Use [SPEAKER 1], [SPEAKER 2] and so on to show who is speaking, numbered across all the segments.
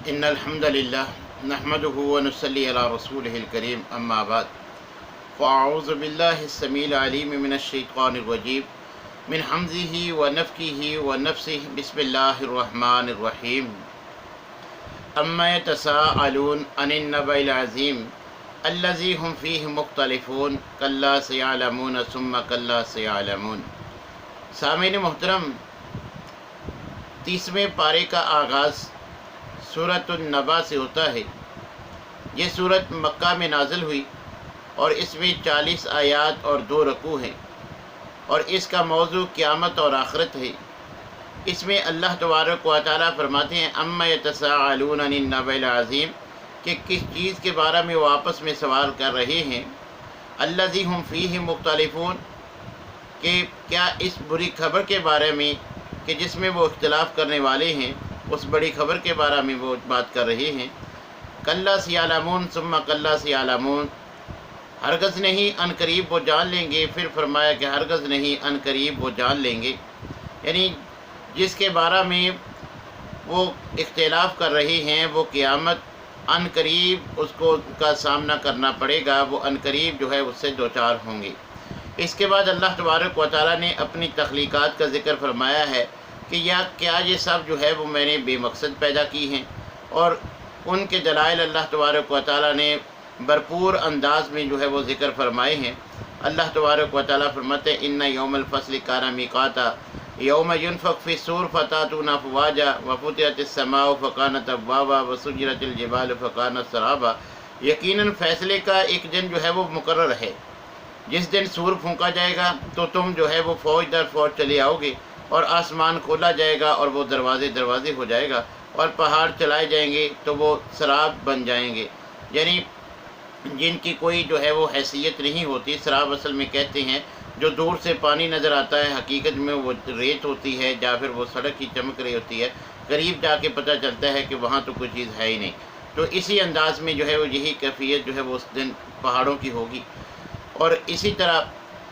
[SPEAKER 1] ان الحمد للہ نحمده ونصلی علی رسولہ الکریم اما بعد فاعوذ باللہ السمیع العلیم من الشیطان الرجیم من حمزہ ونفخہ ونفثہ بسم اللہ الرحمن الرحیم اما یتساءلون عن النبأ العظیم الذی هم فیہ مختلفون کلا سیعلمون ثم کلا سیعلمون۔ سامعین محترم، 30ویں پارے کا آغاز سورۃ النبأ سے ہوتا ہے۔ یہ سورت مکہ میں نازل ہوئی اور اس میں 40 آیات اور 2 رکوع ہیں، اور اس کا موضوع قیامت اور آخرت ہے۔ اس میں اللہ تبارک و تعالیٰ فرماتے ہیں اما یتساءلون عن النبأ العظیم، کہ کس چیز کے بارے میں وہ آپس میں سوال کر رہے ہیں۔ الذی هم فیہ مختلفون، کہ کیا اس بری خبر کے بارے میں کہ جس میں وہ اختلاف کرنے والے ہیں، اس بڑی خبر کے بارے میں وہ بات کر رہے ہیں۔ کلا سیعلمون ثم کلا سیعلمون، ہرگز نہیں ان قریب وہ جان لیں گے، پھر فرمایا کہ ہرگز نہیں ان قریب وہ جان لیں گے، یعنی جس کے بارے میں وہ اختلاف کر رہے ہیں وہ قیامت ان قریب اس کو کا سامنا کرنا پڑے گا، وہ ان قریب جو ہے اس سے دوچار ہوں گے۔ اس کے بعد اللہ تبارک و تعالیٰ نے اپنی تخلیقات کا ذکر فرمایا ہے کہ کیا یہ سب جو ہے وہ میں نے بے مقصد پیدا کی ہیں، اور ان کے دلائل اللہ تبارک و تعالیٰ نے بھرپور انداز میں جو ہے وہ ذکر فرمائے ہیں۔ اللہ تبارک و تعالیٰ فرماتے ہیں ان یوم الفصل کان میقاتا یوم ینفخ فی الصور فتأتون افواجا وفتحت السماء فکانت ابوابا وسجرت الجبال فکانت سرابا، یقیناً فیصلے کا ایک دن جو ہے وہ مقرر ہے۔ جس دن سور پھونکا جائے گا تو تم جو ہے وہ فوج در فوج چلے آؤ گے، اور آسمان کھولا جائے گا اور وہ دروازے ہو جائے گا، اور پہاڑ چلائے جائیں گے تو وہ سراب بن جائیں گے، یعنی جن کی کوئی جو ہے وہ حیثیت نہیں ہوتی۔ سراب اصل میں کہتے ہیں جو دور سے پانی نظر آتا ہے، حقیقت میں وہ ریت ہوتی ہے یا پھر وہ سڑک کی چمک رہی ہوتی ہے، قریب جا کے پتہ چلتا ہے کہ وہاں تو کوئی چیز ہے ہی نہیں۔ تو اسی انداز میں جو ہے وہ یہی کیفیت جو ہے وہ اس دن پہاڑوں کی ہوگی، اور اسی طرح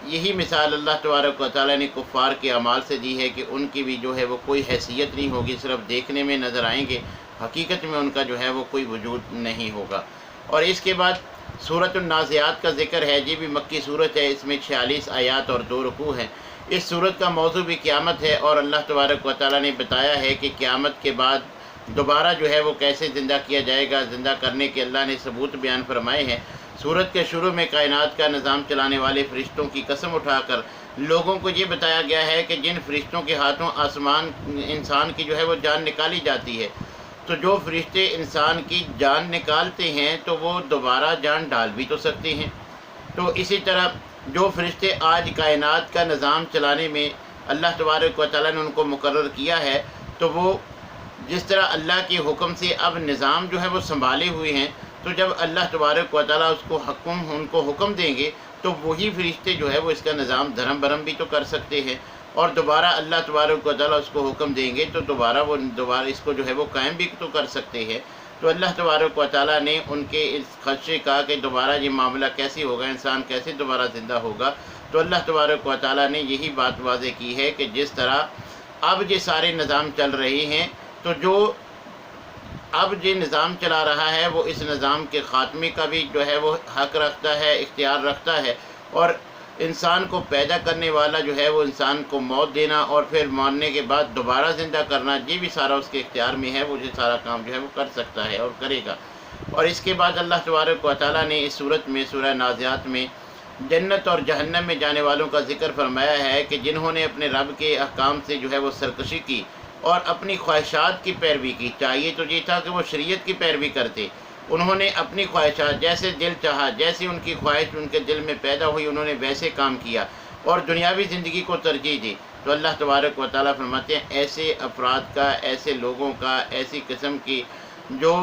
[SPEAKER 1] یہی مثال اللہ تبارک و تعالیٰ نے کفار کے اعمال سے دی ہے کہ ان کی بھی جو ہے وہ کوئی حیثیت نہیں ہوگی، صرف دیکھنے میں نظر آئیں گے، حقیقت میں ان کا جو ہے وہ کوئی وجود نہیں ہوگا۔ اور اس کے بعد سورۃ النازعات کا ذکر ہے، یہ بھی مکی صورت ہے، اس میں 46 آیات اور 2 رکوع ہیں۔ اس صورت کا موضوع بھی قیامت ہے، اور اللہ تبارک و تعالیٰ نے بتایا ہے کہ قیامت کے بعد دوبارہ جو ہے وہ کیسے زندہ کیا جائے گا۔ زندہ کرنے کے اللہ نے ثبوت بیان فرمائے ہیں۔ سورت کے شروع میں کائنات کا نظام چلانے والے فرشتوں کی قسم اٹھا کر لوگوں کو یہ بتایا گیا ہے کہ جن فرشتوں کے ہاتھوں آسمان انسان کی جو ہے وہ جان نکالی جاتی ہے، تو جو فرشتے انسان کی جان نکالتے ہیں تو وہ دوبارہ جان ڈال بھی تو سکتے ہیں۔ تو اسی طرح جو فرشتے آج کائنات کا نظام چلانے میں اللہ تبارک و تعالیٰ نے ان کو مقرر کیا ہے، تو وہ جس طرح اللہ کے حکم سے اب نظام جو ہے وہ سنبھالے ہوئے ہیں، تو جب اللہ تبارک و تعالیٰ ان کو حکم دیں گے تو وہی فرشتے جو ہے وہ اس کا نظام دھرم برم بھی تو کر سکتے ہیں، اور دوبارہ اللہ تبارک و تعالیٰ اس کو حکم دیں گے تو دوبارہ اس کو جو ہے وہ قائم بھی تو کر سکتے ہیں۔ تو اللہ تبارک و تعالیٰ نے ان کے اس خدشے کا کہ دوبارہ یہ معاملہ کیسے ہوگا، انسان کیسے دوبارہ زندہ ہوگا، تو اللہ تبارک و تعالیٰ نے یہی بات واضح کی ہے کہ جس طرح اب یہ سارے نظام چل رہے ہیں، تو جو اب جو نظام چلا رہا ہے وہ اس نظام کے خاتمے کا بھی جو ہے وہ حق رکھتا ہے، اختیار رکھتا ہے، اور انسان کو پیدا کرنے والا جو ہے وہ انسان کو موت دینا اور پھر مرنے کے بعد دوبارہ زندہ کرنا، یہ بھی سارا اس کے اختیار میں ہے، وہ یہ سارا کام جو ہے وہ کر سکتا ہے اور کرے گا۔ اور اس کے بعد اللہ تبارک و تعالیٰ نے اس صورت میں سورہ نازعات میں جنت اور جہنم میں جانے والوں کا ذکر فرمایا ہے کہ جنہوں نے اپنے رب کے احکام سے جو ہے وہ سرکشی کی اور اپنی خواہشات کی پیروی کی۔ چاہیے تو یہ تھا کہ وہ شریعت کی پیروی کرتے، انہوں نے اپنی خواہشات جیسے دل چاہا، جیسے ان کی خواہش ان کے دل میں پیدا ہوئی، انہوں نے ویسے کام کیا اور دنیاوی زندگی کو ترجیح دی۔ تو اللہ تبارک و تعالیٰ فرماتے ہیں ایسے افراد کا، ایسے لوگوں کا، ایسی قسم کی جو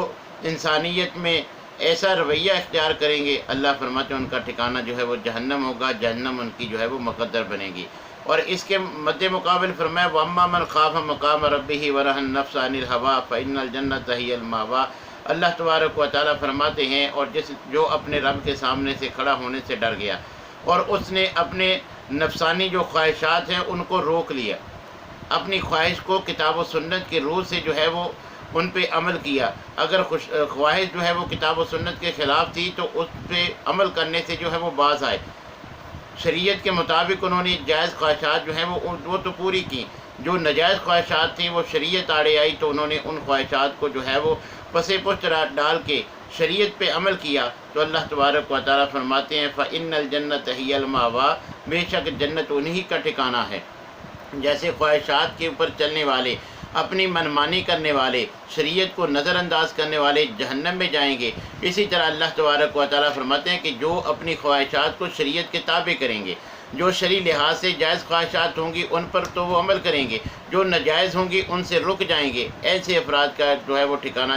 [SPEAKER 1] انسانیت میں ایسا رویہ اختیار کریں گے، اللہ فرماتے ہیں ان کا ٹھکانہ جو ہے وہ جہنم ہوگا، جہنم ان کی جو ہے وہ مقدر بنے گی۔ اور اس کے مد مقابل فرمایا وَأَمَّا مَنْ خَافَ مَقَامَ رَبِّهِ وَنَهَى النَّفْسَ عَنِ الْهَوَىٰ فَإِنَّ الْجَنَّةَ هِيَ الْمَأْوَىٰ۔ اللہ تبارک و تعالیٰ فرماتے ہیں اور جو اپنے رب کے سامنے سے کھڑا ہونے سے ڈر گیا اور اس نے اپنے نفسانی جو خواہشات ہیں ان کو روک لیا، اپنی خواہش کو کتاب و سنت کے روح سے جو ہے وہ ان پہ عمل کیا۔ اگر خواہش جو ہے وہ کتاب و سنت کے خلاف تھی تو اس پہ عمل کرنے سے جو ہے وہ باز آئے۔ شریعت کے مطابق انہوں نے جائز خواہشات جو ہیں وہ تو پوری کی، جو ناجائز خواہشات تھیں وہ شریعت آڑے آئی تو انہوں نے ان خواہشات کو جو ہے وہ پس پشت ڈال کے شریعت پہ عمل کیا۔ تو اللہ تبارک و تعالیٰ فرماتے ہیں فَإِنَّ الْجَنَّةَ هِيَ الْمَأْوَىٰ، بے شک جنت انہی کا ٹھکانہ ہے۔ جیسے خواہشات کے اوپر چلنے والے، اپنی منمانی کرنے والے، شریعت کو نظر انداز کرنے والے جہنم میں جائیں گے، اسی طرح اللہ تبارک و تعالیٰ فرماتے ہیں کہ جو اپنی خواہشات کو شریعت کے تابع کریں گے، جو شرعی لحاظ سے جائز خواہشات ہوں گی ان پر تو وہ عمل کریں گے، جو ناجائز ہوں گی ان سے رک جائیں گے، ایسے افراد کا جو ہے وہ ٹھکانہ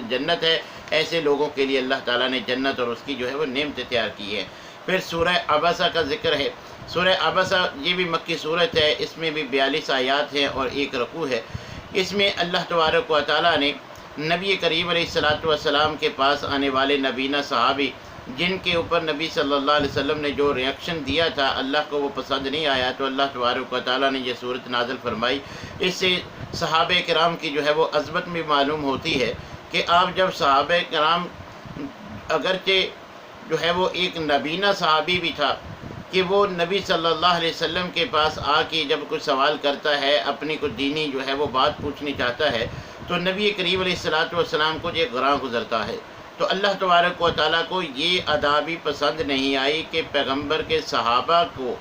[SPEAKER 1] جنت ہے۔ ایسے لوگوں کے لیے اللہ تعالیٰ نے جنت اور اس کی جو ہے وہ نعمتیں تیار کی ہے۔ پھر سورہ عبسہ کا ذکر ہے۔ سورہ عبسہ یہ بھی مکی صورت ہے، اس میں بھی 42 آیات ہیں اور 1 رکوع ہے۔ اس میں اللہ تبارک و تعالیٰ نے نبی کریم علیہ السلام کے پاس آنے والے نبینہ صحابی، جن کے اوپر نبی صلی اللہ علیہ وسلم نے جو ریاکشن دیا تھا اللہ کو وہ پسند نہیں آیا، تو اللہ تبارک و تعالیٰ نے یہ صورت نازل فرمائی۔ اس سے صحابہ کرام کی جو ہے وہ عظمت بھی معلوم ہوتی ہے کہ آپ جب صحابہ کرام، اگرچہ جو ہے وہ ایک نبینہ صحابی بھی تھا کہ وہ نبی صلی اللہ علیہ وسلم کے پاس آ کے جب کچھ سوال کرتا ہے، اپنی کچھ دینی جو ہے وہ بات پوچھنی چاہتا ہے، تو نبی کریم علیہ السلام کو یہ گراں گزرتا ہے۔ تو اللہ تبارک و تعالیٰ کو یہ ادا بھی پسند نہیں آئی کہ پیغمبر کے صحابہ کو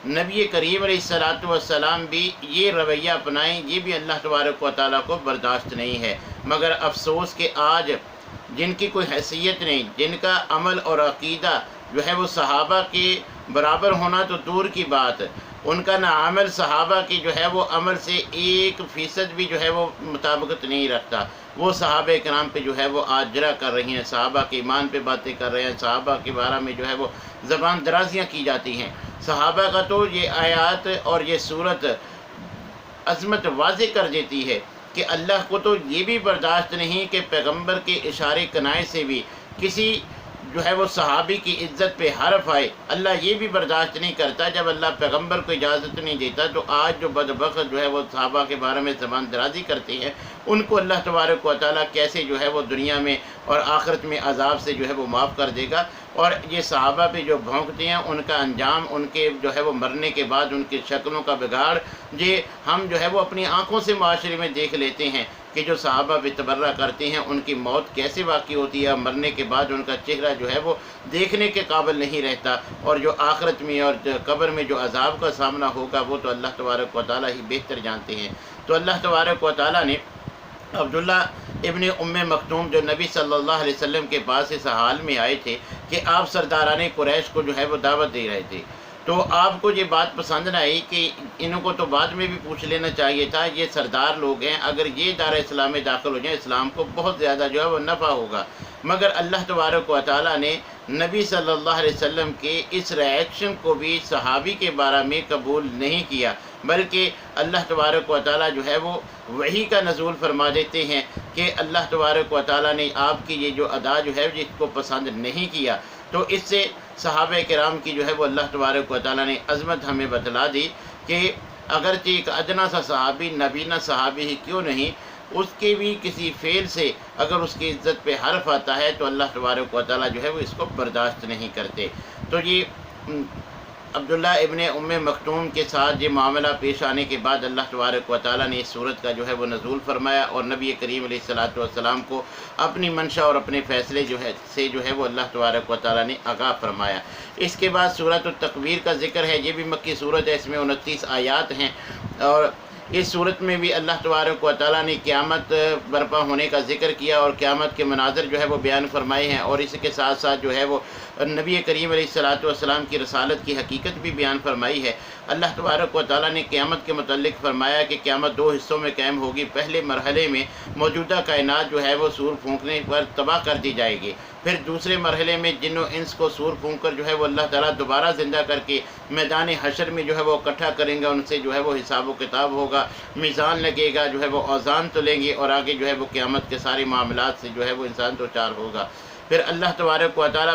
[SPEAKER 1] نبی کریم علیہ السلام بھی یہ رویہ اپنائیں، یہ بھی اللہ تبارک و تعالیٰ کو برداشت نہیں ہے۔ مگر افسوس کہ آج جن کی کوئی حیثیت نہیں، جن کا عمل اور عقیدہ جو ہے وہ صحابہ کے برابر ہونا تو دور کی بات، ان کا نہ عمل صحابہ کی جو ہے وہ عمل سے 1% بھی جو ہے وہ مطابقت نہیں رکھتا۔ وہ صحابہ کرام پہ جو ہے وہ آج جرح کر رہی ہیں، صحابہ کے ایمان پہ باتیں کر رہے ہیں، صحابہ کے بارے میں جو ہے وہ زبان درازیاں کی جاتی ہیں۔ صحابہ کا تو یہ آیات اور یہ صورت عظمت واضح کر دیتی ہے کہ اللہ کو تو یہ بھی برداشت نہیں کہ پیغمبر کے اشارے کنائے سے بھی کسی جو ہے وہ صحابی کی عزت پہ حرف آئے۔ اللہ یہ بھی برداشت نہیں کرتا جب اللہ پیغمبر کو اجازت نہیں دیتا، تو آج جو بدبخت جو ہے وہ صحابہ کے بارے میں زبان درازی کرتے ہیں، ان کو اللہ تبارک و تعالیٰ کیسے جو ہے وہ دنیا میں اور آخرت میں عذاب سے جو ہے وہ معاف کر دے گا۔ اور یہ صحابہ پہ جو بھونکتے ہیں ان کا انجام، ان کے جو ہے وہ مرنے کے بعد ان کی شکلوں کا بگاڑ، یہ ہم جو ہے وہ اپنی آنکھوں سے معاشرے میں دیکھ لیتے ہیں کہ جو صحابہ پہ تبرہ کرتے ہیں ان کی موت کیسے واقع ہوتی ہے، مرنے کے بعد ان کا چہرہ جو ہے وہ دیکھنے کے قابل نہیں رہتا، اور جو آخرت میں اور قبر میں جو عذاب کا سامنا ہوگا وہ تو اللہ تبارک و تعالیٰ ہی بہتر جانتے ہیں۔ تو اللہ تبارک و تعالیٰ نے عبداللہ ابن مکتوم جو نبی صلی اللہ علیہ وسلم کے پاس اس حال میں آئے تھے کہ آپ سرداران قریش کو جو ہے وہ دعوت دے رہے تھے، تو آپ کو یہ بات پسند نہ آئی کہ انہوں کو تو بعد میں بھی پوچھ لینا چاہیے تھا، یہ سردار لوگ ہیں، اگر یہ دار اسلام میں داخل ہو جائیں اسلام کو بہت زیادہ جو ہے وہ نفع ہوگا۔ مگر اللہ تبارک و تعالیٰ نے نبی صلی اللہ علیہ وسلم کے اس ریاکشن کو بھی صحابی کے بارے میں قبول نہیں کیا، بلکہ اللہ تبارک و تعالیٰ جو ہے وہ وحی کا نزول فرما دیتے ہیں کہ اللہ تبارک و تعالیٰ نے آپ کی یہ جو ادا جو ہے جس کو پسند نہیں کیا۔ تو اس سے صحابہ کرام کی جو ہے وہ اللہ تبارک و تعالیٰ نے عظمت ہمیں بتلا دی کہ اگرچہ ایک ادنا سا صحابی، نبینہ صحابی ہی کیوں نہیں، اس کے بھی کسی فعل سے اگر اس کی عزت پہ حرف آتا ہے تو اللہ تبارک و تعالیٰ جو ہے وہ اس کو برداشت نہیں کرتے۔ تو یہ عبداللہ ابن مکتوم کے ساتھ یہ معاملہ پیش آنے کے بعد اللہ تبارک و تعالیٰ نے اس صورت کا جو ہے وہ نزول فرمایا اور نبی کریم علیہ السلام کو اپنی منشا اور اپنے فیصلے جو ہے وہ اللہ تبارک و تعالیٰ نے آگاہ فرمایا۔ اس کے بعد سورۃ التکویر کا ذکر ہے، یہ بھی مکی صورت ہے، اس میں 29 آیات ہیں، اور اس صورت میں بھی اللہ تبارک و تعالیٰ نے قیامت برپا ہونے کا ذکر کیا اور قیامت کے مناظر جو ہے وہ بیان فرمائے ہیں، اور اس کے ساتھ ساتھ جو ہے وہ نبی کریم علیہ السلام کی رسالت کی حقیقت بھی بیان فرمائی ہے۔ اللہ تبارک و تعالیٰ نے قیامت کے متعلق فرمایا کہ قیامت 2 حصوں میں قائم ہوگی۔ پہلے مرحلے میں موجودہ کائنات جو ہے وہ سور پھونکنے پر تباہ کر دی جائے گی، پھر دوسرے مرحلے میں جن و انس کو سور پھونک کر جو ہے وہ اللہ تعالیٰ دوبارہ زندہ کر کے میدان حشر میں جو ہے وہ اکٹھا کریں گا، ان سے جو ہے وہ حساب و کتاب ہوگا، میزان لگے گا، جو ہے وہ اوزان تلیں گے، اور آگے جو ہے وہ قیامت کے سارے معاملات سے جو ہے وہ انسان دو چار ہوگا۔ پھر اللہ تبارک و تعالیٰ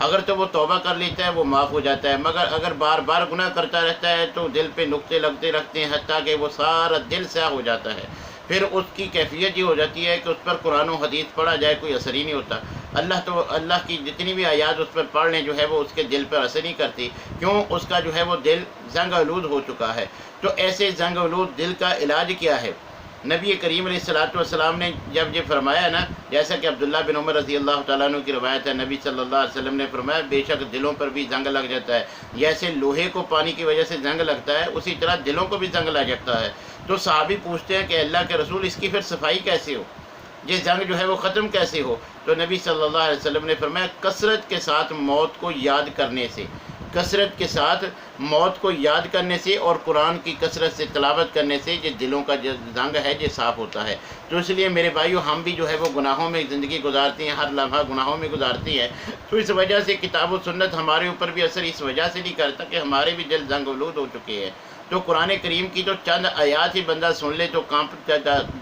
[SPEAKER 1] اگر تو وہ توبہ کر لیتا ہے وہ معاف ہو جاتا ہے، مگر اگر بار بار گناہ کرتا رہتا ہے تو دل پہ نقطے لگتے رکھتے ہیں، حتیٰ کہ وہ سارا دل سیاہ ہو جاتا ہے۔ پھر اس کی کیفیت یہ ہو جاتی ہے کہ اس پر قرآن و حدیث پڑھا جائے کوئی اثر ہی نہیں ہوتا۔ اللہ کی جتنی بھی آیات اس پر پڑھ لیں جو ہے وہ اس کے دل پر اثر نہیں کرتی، کیوں؟ اس کا جو ہے وہ دل زنگ آلود ہو چکا ہے۔ تو ایسے زنگ آلود دل کا علاج کیا ہے؟ نبی کریم علیہ الصلوۃ والسلام نے جب یہ فرمایا نا، جیسا کہ عبداللہ بن عمر رضی اللہ تعالیٰ عنہ کی روایت ہے، نبی صلی اللہ علیہ وسلم نے فرمایا بے شک دلوں پر بھی زنگ لگ جاتا ہے، جیسے لوہے کو پانی کی وجہ سے زنگ لگتا ہے اسی طرح دلوں کو بھی زنگ لگ جاتا ہے۔ تو صحابی پوچھتے ہیں کہ اللہ کے رسول اس کی پھر صفائی کیسے ہو، یہ زنگ جو ہے وہ ختم کیسے ہو؟ تو نبی صلی اللہ علیہ وسلم نے فرمایا کثرت کے ساتھ موت کو یاد کرنے سے، کثرت کے ساتھ موت کو یاد کرنے سے اور قرآن کی کثرت سے تلاوت کرنے سے یہ دلوں کا جو زنگ ہے یہ صاف ہوتا ہے۔ تو اس لیے میرے بھائیو، ہم بھی جو ہے وہ گناہوں میں زندگی گزارتے ہیں، ہر لمحہ گناہوں میں گزارتے ہیں، تو اس وجہ سے کتاب و سنت ہمارے اوپر بھی اثر اس وجہ سے نہیں کرتا کہ ہمارے بھی دل زنگ آلود ہو چکے ہیں۔ تو قرآن کریم کی تو چند آیات ہی بندہ سن لے تو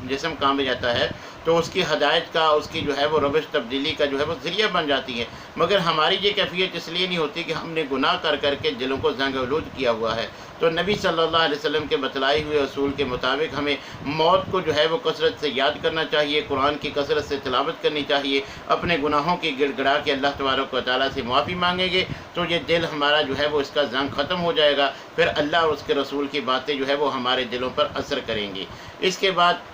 [SPEAKER 1] جسم کانپ جاتا ہے، تو اس کی ہدایت کا، اس کی جو ہے وہ روش تبدیلی کا جو ہے وہ ذریعہ بن جاتی ہے۔ مگر ہماری یہ کیفیت اس لیے نہیں ہوتی کہ ہم نے گناہ کر کر کے دلوں کو زنگ آلود کیا ہوا ہے۔ تو نبی صلی اللہ علیہ وسلم کے بتلائے ہوئے اصول کے مطابق ہمیں موت کو جو ہے وہ کثرت سے یاد کرنا چاہیے، قرآن کی کثرت سے تلاوت کرنی چاہیے، اپنے گناہوں کی گڑ گڑا کے اللہ تبارک و تعالیٰ سے معافی مانگیں گے تو یہ دل ہمارا جو ہے وہ اس کا زنگ ختم ہو جائے گا، پھر اللہ اور اس کے رسول کی باتیں جو ہے وہ ہمارے دلوں پر اثر کریں گی۔ اس کے بعد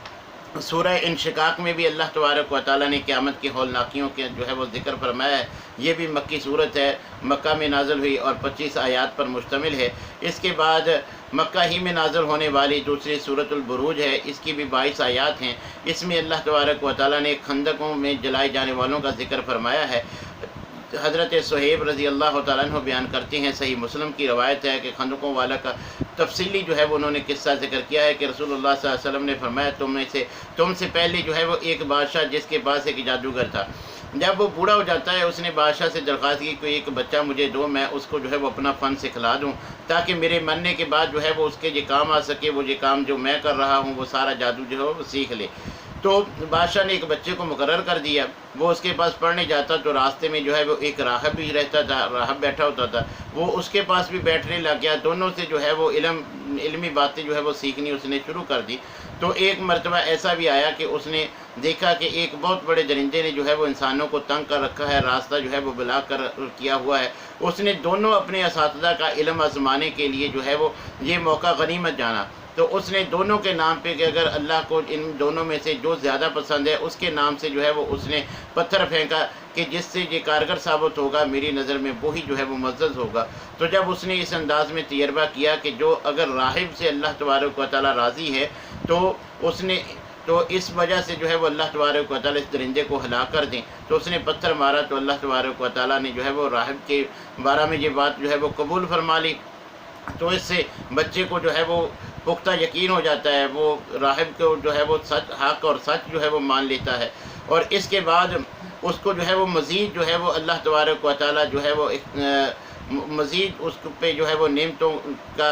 [SPEAKER 1] سورہ انشقاق میں بھی اللہ تبارک و تعالیٰ نے قیامت کی ہولناکیوں کے جو ہے وہ ذکر فرمایا ہے۔ یہ بھی مکی صورت ہے، مکہ میں نازل ہوئی اور 25 آیات پر مشتمل ہے۔ اس کے بعد مکہ ہی میں نازل ہونے والی دوسری سورۃ البروج ہے، اس کی بھی 22 آیات ہیں۔ اس میں اللہ تبارک و تعالیٰ نے خندقوں میں جلائے جانے والوں کا ذکر فرمایا ہے۔ حضرت صہیب رضی اللہ تعالیٰ عنہ بیان کرتے ہیں، صحیح مسلم کی روایت ہے کہ خندقوں والا کا تفصیلی جو ہے وہ انہوں نے قصہ ذکر کیا ہے کہ رسول اللہ صلی اللہ علیہ وسلم نے فرمایا تم سے پہلے جو ہے وہ ایک بادشاہ جس کے پاس ایک جادوگر تھا، جب وہ بوڑھا ہو جاتا ہے اس نے بادشاہ سے درخواست کی کہ ایک بچہ مجھے دو، میں اس کو جو ہے وہ اپنا فن سکھلا دوں تاکہ میرے مرنے کے بعد جو ہے وہ اس کے یہ کام آ سکے، وہ یہ کام جو میں کر رہا ہوں وہ سارا جادو جو ہے وہ سیکھ لے۔ تو بادشاہ نے ایک بچے کو مقرر کر دیا، وہ اس کے پاس پڑھنے جاتا تو راستے میں جو ہے وہ ایک راہب بھی رہتا تھا، راہب بیٹھا ہوتا تھا، وہ اس کے پاس بھی بیٹھنے لگ گیا، دونوں سے جو ہے وہ علمی باتیں جو ہے وہ سیکھنی اس نے شروع کر دی۔ تو ایک مرتبہ ایسا بھی آیا کہ اس نے دیکھا کہ ایک بہت بڑے درندے نے جو ہے وہ انسانوں کو تنگ کر رکھا ہے، راستہ جو ہے وہ بلاک کر کیا ہوا ہے۔ اس نے دونوں اپنے اساتذہ کا علم آزمانے کے لیے جو ہے وہ یہ موقع غنیمت جانا، تو اس نے دونوں کے نام پہ کہ اگر اللہ کو ان دونوں میں سے جو زیادہ پسند ہے اس کے نام سے جو ہے وہ اس نے پتھر پھینکا کہ جس سے یہ کارگر ثابت ہوگا میری نظر میں وہی جو ہے وہ معزز ہوگا۔ تو جب اس نے اس انداز میں تجربہ کیا کہ جو اگر راہب سے اللہ تبارک و تعالیٰ راضی ہے تو اس وجہ سے جو ہے وہ اللہ تبارک و تعالیٰ اس درندے کو ہلاک کر دیں، تو اس نے پتھر مارا تو اللہ تبارک و تعالیٰ نے جو ہے وہ راہب کے بارے میں یہ بات جو ہے وہ قبول فرما لی۔ تو اس سے بچے کو جو ہے وہ پختہ یقین ہو جاتا ہے، وہ راہب کو جو ہے وہ حق اور سچ جو ہے وہ مان لیتا ہے، اور اس کے بعد اس کو جو ہے وہ مزید جو ہے وہ اللہ تبارک و تعالیٰ جو ہے وہ مزید اس پہ جو ہے وہ نعمتوں کا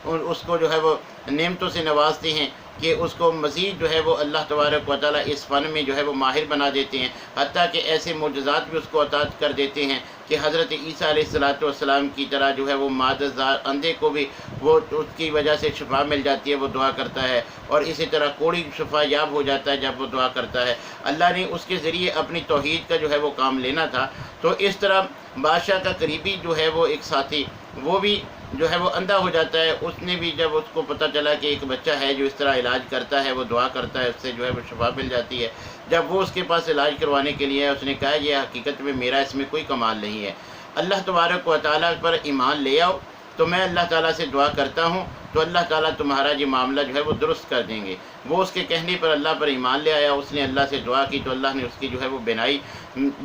[SPEAKER 1] اس کو جو ہے وہ نعمتوں سے نوازتے ہیں کہ اس کو مزید جو ہے وہ اللہ تبارک و تعالیٰ اس فن میں جو ہے وہ ماہر بنا دیتے ہیں، حتیٰ کہ ایسے معجزات بھی اس کو عطا کر دیتے ہیں کہ حضرت عیسیٰ علیہ السلام کی طرح جو ہے وہ مادہ اندھے کو بھی وہ اس کی وجہ سے شفا مل جاتی ہے، وہ دعا کرتا ہے، اور اسی طرح کوڑی شفا یاب ہو جاتا ہے جب وہ دعا کرتا ہے۔ اللہ نے اس کے ذریعے اپنی توحید کا جو ہے وہ کام لینا تھا۔ تو اس طرح بادشاہ کا قریبی جو ہے وہ ایک ساتھی وہ بھی جو ہے وہ اندھا ہو جاتا ہے، اس نے بھی جب اس کو پتہ چلا کہ ایک بچہ ہے جو اس طرح علاج کرتا ہے، وہ دعا کرتا ہے، اس سے جو ہے وہ شفا مل جاتی ہے، جب وہ اس کے پاس علاج کروانے کے لیے اس نے کہا یہ حقیقت میں میرا اس میں کوئی کمال نہیں ہے، اللہ تبارک و تعالیٰ پر ایمان لے آؤ تو میں اللہ تعالیٰ سے دعا کرتا ہوں تو اللہ تعالیٰ تمہارا یہ معاملہ جو ہے وہ درست کر دیں گے۔ وہ اس کے کہنے پر اللہ پر ایمان لے آیا، اس نے اللہ سے دعا کی تو اللہ نے اس کی جو ہے وہ بینائی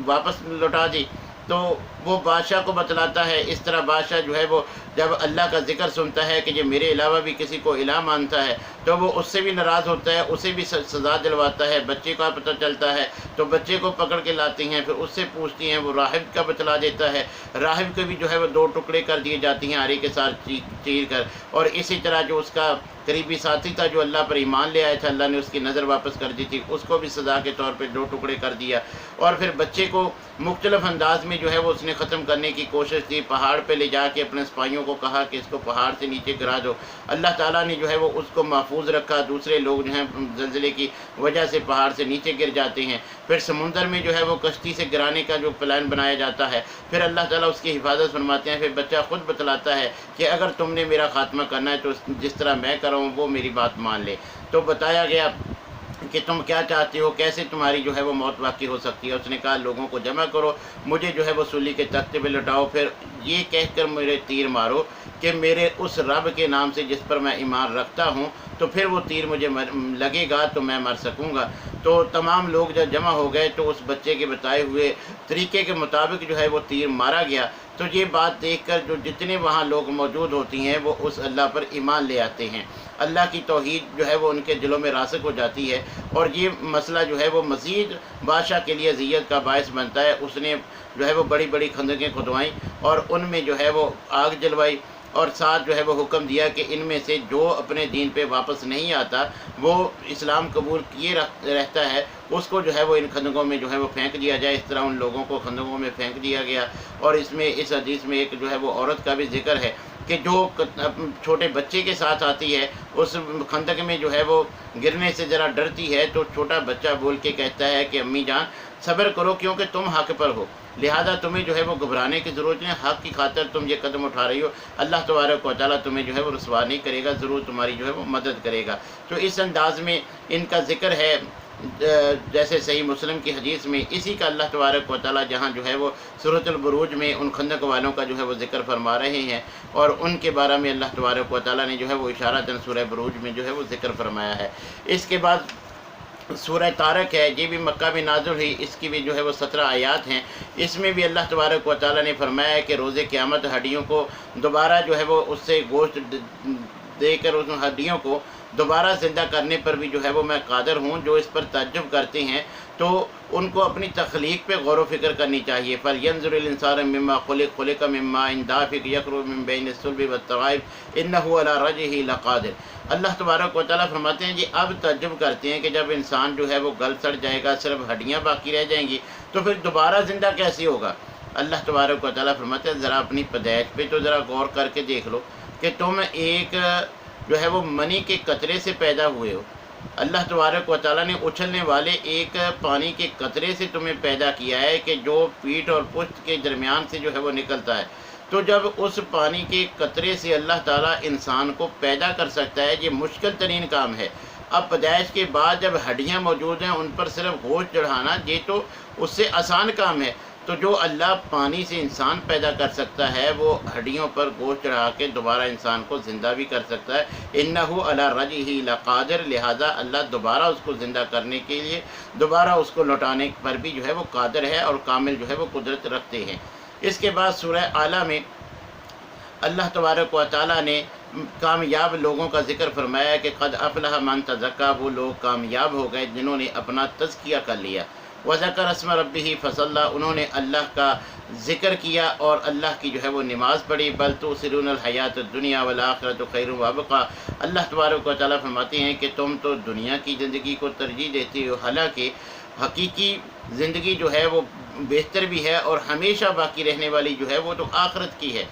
[SPEAKER 1] واپس لوٹا دی۔ تو وہ بادشاہ کو بتلاتا ہے، اس طرح بادشاہ جو ہے وہ جب اللہ کا ذکر سنتا ہے کہ یہ میرے علاوہ بھی کسی کو الہ مانتا ہے تو وہ اس سے بھی ناراض ہوتا ہے، اسے بھی سزا دلواتا ہے۔ بچے کا پتہ چلتا ہے تو بچے کو پکڑ کے لاتے ہیں، پھر اس سے پوچھتی ہیں، وہ راہب کا بتلا دیتا ہے، راہب کے بھی جو ہے وہ 2 ٹکڑے کر دیے جاتے ہیں آری کے ساتھ چیر کر، اور اسی طرح جو اس کا قریبی ساتھی تھا جو اللہ پر ایمان لے آیا تھا، اللہ نے اس کی نظر واپس کر دی تھی، اس کو بھی سزا کے طور پہ 2 ٹکڑے کر دیا۔ اور پھر بچے کو مختلف انداز میں جو ہے وہ اس نے ختم کرنے کی کوشش کی، پہاڑ پہ لے جا کے اپنے سپاہیوں کو کہا کہ اس کو پہاڑ سے نیچے گرا دو۔ اللہ تعالیٰ نے جو ہے وہ اس کو محفوظ رکھا، دوسرے لوگ جو ہیں زلزلے کی وجہ سے پہاڑ سے نیچے گر جاتے ہیں۔ پھر سمندر میں جو ہے وہ کشتی سے گرانے کا جو پلان بنایا جاتا ہے، پھر اللہ تعالیٰ اس کی حفاظت فرماتے ہیں۔ پھر بچہ خود بتلاتا ہے کہ اگر تم نے میرا خاتمہ کرنا ہے تو جس طرح میں کر رہا ہوں وہ میری بات مان لے۔ تو بتایا گیا کہ تم کیا چاہتے ہو، کیسے تمہاری جو ہے وہ موت واقع ہو سکتی ہے۔ اس نے کہا لوگوں کو جمع کرو، مجھے جو ہے وہ سولی کے تختے پہ لٹاؤ، پھر یہ کہہ کر میرے تیر مارو کہ میرے اس رب کے نام سے جس پر میں ایمان رکھتا ہوں، تو پھر وہ تیر مجھے لگے گا تو میں مر سکوں گا۔ تو تمام لوگ جب جمع ہو گئے تو اس بچے کے بتائے ہوئے طریقے کے مطابق جو ہے وہ تیر مارا گیا۔ تو یہ بات دیکھ کر جو جتنے وہاں لوگ موجود ہوتی ہیں وہ اس اللہ پر ایمان لے آتے ہیں، اللہ کی توحید جو ہے وہ ان کے دلوں میں راسخ ہو جاتی ہے، اور یہ مسئلہ جو ہے وہ مزید بادشاہ کے لیے اذیت کا باعث بنتا ہے۔ اس نے جو ہے وہ بڑی بڑی خندقیں کھدوائیں اور ان میں جو ہے وہ آگ جلوائی، اور ساتھ جو ہے وہ حکم دیا کہ ان میں سے جو اپنے دین پہ واپس نہیں آتا، وہ اسلام قبول کیے رہتا ہے، اس کو جو ہے وہ ان خندقوں میں جو ہے وہ پھینک دیا جائے۔ اس طرح ان لوگوں کو خندقوں میں پھینک دیا گیا۔ اور اس حدیث میں ایک جو ہے وہ عورت کا بھی ذکر ہے کہ جو چھوٹے بچے کے ساتھ آتی ہے، اس خندق میں جو ہے وہ گرنے سے ذرا ڈرتی ہے، تو چھوٹا بچہ بول کے کہتا ہے کہ امی جان صبر کرو کیونکہ تم حق پر ہو، لہذا تمہیں جو ہے وہ گھبرانے کی ضرورت نہیں، حق کی خاطر تم یہ قدم اٹھا رہی ہو، اللہ تبارک و تعالیٰ تمہیں جو ہے وہ رسوا نہیں کرے گا، ضرور تمہاری جو ہے وہ مدد کرے گا۔ تو اس انداز میں ان کا ذکر ہے، جیسے صحیح مسلم کی حدیث میں اسی کا اللہ تبارک و تعالیٰ جہاں جو ہے وہ سورۃ البروج میں ان خندق والوں کا جو ہے وہ ذکر فرما رہے ہیں، اور ان کے بارے میں اللہ تبارک و تعالیٰ نے جو ہے وہ اشارتاً سورہ بروج میں جو ہے وہ ذکر فرمایا ہے۔ اس کے بعد سورہ طارق ہے، یہ بھی مکہ میں نازل ہوئی، اس کی بھی جو ہے وہ 17 آیات ہیں۔ اس میں بھی اللہ تبارک و تعالیٰ نے فرمایا ہے کہ روز قیامت ہڈیوں کو دوبارہ جو ہے وہ اس سے گوشت دے کر اس ہڈیوں کو دوبارہ زندہ کرنے پر بھی جو ہے وہ میں قادر ہوں۔ جو اس پر تعجب کرتے ہیں تو ان کو اپنی تخلیق پہ غور و فکر کرنی چاہیے۔ فَلْيَنْظُرِ الْإِنسَانُ مِمَّا خُلِقَ مِن مَّاءٍ دَافِقٍ يَخْرُجُ مِن بَيْنِ الصُّلْبِ وَالتَّرَائِبِ إِنَّهُ عَلَىٰ رَجْعِهِ لَقَادِرٌ۔ اللہ تبارک و تعالیٰ فرماتے ہیں جی اب تعجب کرتے ہیں کہ جب انسان جو ہے وہ گل سڑ جائے گا، صرف ہڈیاں باقی رہ جائیں گی، تو پھر دوبارہ زندہ کیسے ہوگا؟ اللہ تبارک و تعالیٰ فرماتے ہیں ذرا اپنی پیدائش پہ تو ذرا غور کر کے دیکھ لو کہ تم ایک جو ہے وہ منی کے قطرے سے پیدا ہوئے ہو۔ اللہ تبارک و تعالیٰ نے اچھلنے والے ایک پانی کے قطرے سے تمہیں پیدا کیا ہے کہ جو پیٹھ اور پشت کے درمیان سے جو ہے وہ نکلتا ہے۔ تو جب اس پانی کے قطرے سے اللہ تعالیٰ انسان کو پیدا کر سکتا ہے، یہ مشکل ترین کام ہے۔ اب پیدائش کے بعد جب ہڈیاں موجود ہیں ان پر صرف گوشت چڑھانا یہ تو اس سے آسان کام ہے۔ تو جو اللہ پانی سے انسان پیدا کر سکتا ہے وہ ہڈیوں پر گوشت چڑھا کے دوبارہ انسان کو زندہ بھی کر سکتا ہے۔ اِنَّهُ عَلَىٰ رَجْعِهِ لَقَادِرٌ، لہٰذا اللہ دوبارہ اس کو زندہ کرنے کے لیے، دوبارہ اس کو لوٹانے پر بھی جو ہے وہ قادر ہے اور کامل جو ہے وہ قدرت رکھتے ہیں۔ اس کے بعد سورہ اعلیٰ میں اللہ تبارک و تعالیٰ نے کامیاب لوگوں کا ذکر فرمایا کہ قد افلح من تزکا، وہ لوگ کامیاب ہو گئے جنہوں نے اپنا تزکیہ کر لیا۔ وذکر اسم ربہ فصلی، انہوں نے اللہ کا ذکر کیا اور اللہ کی جو ہے وہ نماز پڑھی۔ بل تؤثرون الحیات الدنیا والآخرۃ خیر وابقیٰ، اللہ تبارک و تعالیٰ فرماتے ہیں کہ تم تو دنیا کی زندگی کو ترجیح دیتے ہو، حالانکہ حقیقی زندگی جو ہے وہ بہتر بھی ہے اور ہمیشہ باقی رہنے والی جو ہے وہ تو آخرت کی ہے۔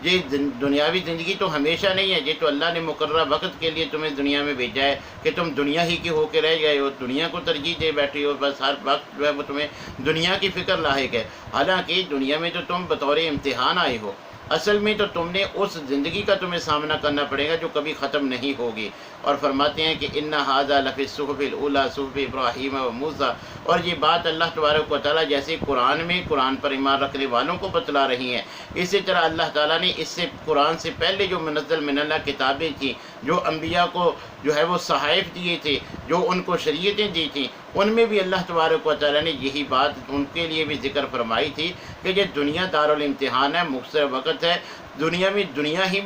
[SPEAKER 1] یہ دنیاوی زندگی تو ہمیشہ نہیں ہے، یہ تو اللہ نے مقررہ وقت کے لیے تمہیں دنیا میں بھیجا ہے کہ تم دنیا ہی کے ہو کے رہ گئے ہو، دنیا کو ترجیح دے بیٹھے ہو، بس ہر وقت جو ہے وہ تمہیں دنیا کی فکر لاحق ہے۔ حالانکہ دنیا میں تو تم بطور امتحان آئے ہو، اصل میں تو تم نے اس زندگی کا تمہیں سامنا کرنا پڑے گا جو کبھی ختم نہیں ہوگی۔ اور فرماتے ہیں کہ اِنَّ هَٰذَا لَفِي الصُّحُفِ الْأُولَىٰ صُحُفِ إِبْرَاهِيمَ وَمُوسَىٰ، اور یہ بات اللہ تبارک و تعالیٰ جیسے قرآن میں قرآن پر ایمان رکھنے والوں کو بتلا رہی ہیں، اسی طرح اللہ تعالیٰ نے اس سے قرآن سے پہلے جو منزل من اللہ کتابیں تھیں، جو انبیاء کو جو ہے وہ صحائف دیے تھے، جو ان کو شریعتیں دی تھیں، ان میں بھی اللہ تبارک و تعالیٰ نے یہی بات ان کے لیے بھی ذکر فرمائی تھی کہ یہ دنیا دارالامتحان ہے، مختصر وقت ہے، دنیا میں دنیا ہی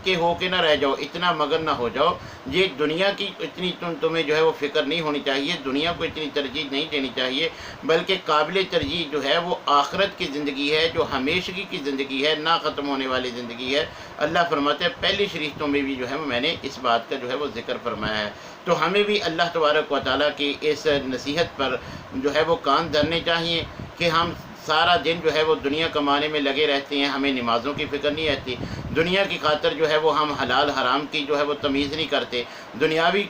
[SPEAKER 1] کے ہو کے نہ رہ جاؤ، اتنا مگن نہ ہو جاؤ، یہ دنیا کی اتنی تمہیں جو ہے وہ فکر نہیں ہونی چاہیے، دنیا کو اتنی ترجیح نہیں دینی چاہیے، بلکہ قابل ترجیح جو ہے وہ آخرت کی زندگی ہے، جو ہمیشگی کی زندگی ہے، نہ ختم ہونے والی زندگی ہے۔ اللہ فرماتے ہیں پہلی شریعتوں میں بھی جو ہے میں نے اس بات کا جو ہے وہ ذکر فرمایا ہے۔ تو ہمیں بھی اللہ تبارک و تعالیٰ کی اس نصیحت پر جو ہے وہ کان دھرنے چاہیے کہ ہم سارا دن جو ہے وہ دنیا کمانے میں لگے رہتے ہیں، ہمیں نمازوں کی فکر نہیں رہتی، دنیا کی خاطر جو ہے وہ ہم حلال حرام کی جو ہے وہ تمیز نہیں کرتے، دنیاوی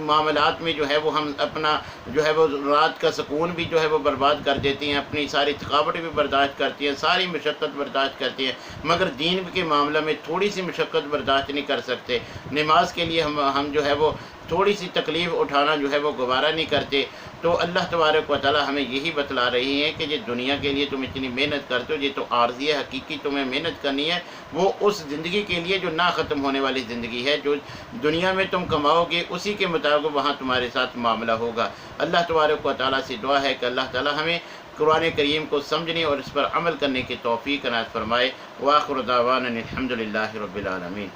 [SPEAKER 1] معاملات میں جو ہے وہ ہم اپنا جو ہے وہ رات کا سکون بھی جو ہے وہ برباد کر دیتے ہیں، اپنی ساری تھکاوٹیں بھی برداشت کرتی ہیں، ساری مشقت برداشت کرتی ہیں، مگر دین کے معاملہ میں تھوڑی سی مشقت برداشت نہیں کر سکتے۔ نماز کے لیے ہم جو ہے وہ تھوڑی سی تکلیف اٹھانا جو ہے وہ گوارہ نہیں کرتے۔ تو اللہ تبارک و تعالیٰ ہمیں یہی بتلا رہی ہیں کہ یہ دنیا کے لیے تم اتنی محنت کرتے ہو، یہ تو عارضی ہے، حقیقی تمہیں محنت کرنی ہے وہ اس زندگی کے لیے جو نہ ختم ہونے والی زندگی ہے، جو دنیا میں تم کماؤ گے اسی کے مطابق وہاں تمہارے ساتھ معاملہ ہوگا۔ اللہ تبارک و تعالیٰ سے دعا ہے کہ اللہ تعالیٰ ہمیں قرآن کریم کو سمجھنے اور اس پر عمل کرنے کی توفیق عنایت فرمائے۔ وآخر دعوانا الحمد للہ رب العالمین۔